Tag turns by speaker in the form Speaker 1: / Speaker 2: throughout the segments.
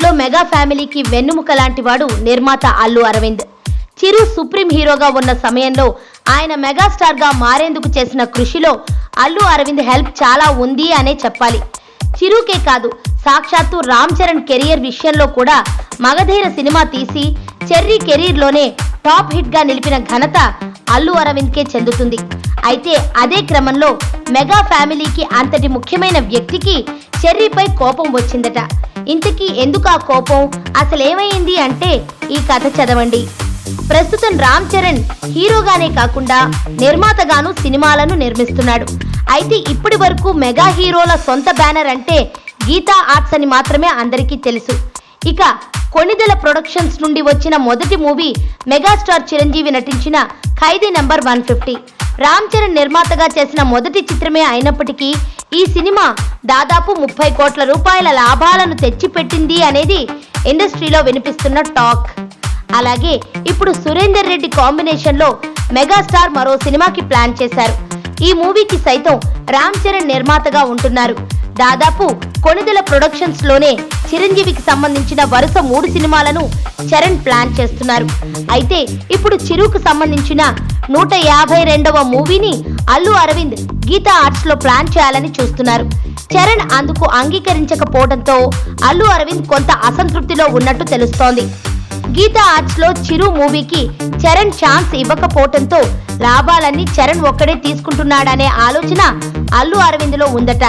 Speaker 1: ఇండస్ట్రీలో మెగా ఫ్యామిలీకి వెన్నుముక లాంటి వాడు నిర్మాత అల్లు అరవింద్. చిరు సుప్రీం హీరోగా ఉన్న సమయంలో ఆయన మెగాస్టార్ గా మారేందుకు చేసిన కృషిలో అల్లు అరవింద్ హెల్ప్ చాలా ఉంది అనే చెప్పాలి. చిరుకే కాదు, సాక్షాత్తు రామ్ చరణ్ కెరియర్ విషయంలో కూడా మగధీర సినిమా తీసి చెర్రీ కెరీర్ లోనే టాప్ హిట్ గా నిలిపిన ఘనత అల్లు అరవింద్ కే చెందుతుంది. అయితే అదే క్రమంలో మెగా ఫ్యామిలీకి అంతటి ముఖ్యమైన వ్యక్తికి చెర్రీపై కోపం వచ్చిందట. ఇంతకీ ఎందుకు ఆ కోపం, అసలేమైంది అంటే ఈ కథ చదవండి. ప్రస్తుతం రామ్ చరణ్ హీరోగానే కాకుండా నిర్మాతగాను సినిమాలను నిర్మిస్తున్నాడు. అయితే ఇప్పటి వరకు మెగా హీరోల సొంత బ్యానర్ అంటే గీతా ఆర్ట్స్ అని మాత్రమే అందరికీ తెలుసు. ఇక కొణిదెల ప్రొడక్షన్స్ నుండి వచ్చిన మొదటి మూవీ మెగాస్టార్ చిరంజీవి నటించిన ఖైదీ నంబర్ 150. రామ్ చరణ్ నిర్మాతగా చేసిన మొదటి చిత్రమే అయినప్పటికీ ఈ సినిమా దాదాపు 30 కోట్ల రూపాయల లాభాలను తెచ్చిపెట్టింది అనేది ఇండస్ట్రీలో వినిపిస్తున్న టాక్. అలాగే ఇప్పుడు సురేందర్ రెడ్డి కాంబినేషన్ లో మెగాస్టార్ మరో సినిమాకి ప్లాన్ చేశారు. ఈ మూవీకి సైతం రామ్ చరణ్ నిర్మాతగా ఉంటున్నారు. దాదాపు కొణిదెల ప్రొడక్షన్స్ లోనే చిరంజీవికి సంబంధించిన వరుస 3 సినిమాలను చరణ్ ప్లాన్ చేస్తున్నారు. అయితే ఇప్పుడు చిరుకు సంబంధించిన 152వ మూవీని అల్లు అరవింద్ గీతా ఆర్ట్స్ లో ప్లాన్ చేయాలని చూస్తున్నారు. చరణ్ అందుకు అంగీకరించకపోవడంతో అల్లు అరవింద్ కొంత అసంతృప్తిలో ఉన్నట్టు తెలుస్తోంది. గీతా ఆర్ట్స్ లో చిరు మూవీకి చరణ్ ఛాన్స్ ఇవ్వకపోవడంతో లాభాలన్నీ చరణ్ ఒక్కడే తీసుకుంటున్నాడనే ఆలోచన అల్లు అరవింద్ లో ఉందట.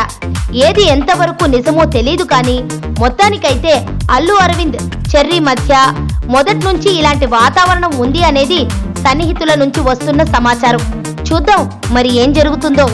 Speaker 1: ఏది ఎంతవరకు నిజమో తెలియదు కానీ మొత్తానికైతే అల్లు అరవింద్ చెర్రీ మధ్య మొదటి నుంచి ఇలాంటి వాతావరణం ఉంది అనేది సన్నిహితుల నుంచి వస్తున్న సమాచారం. చూద్దాం మరి ఏం జరుగుతుందో.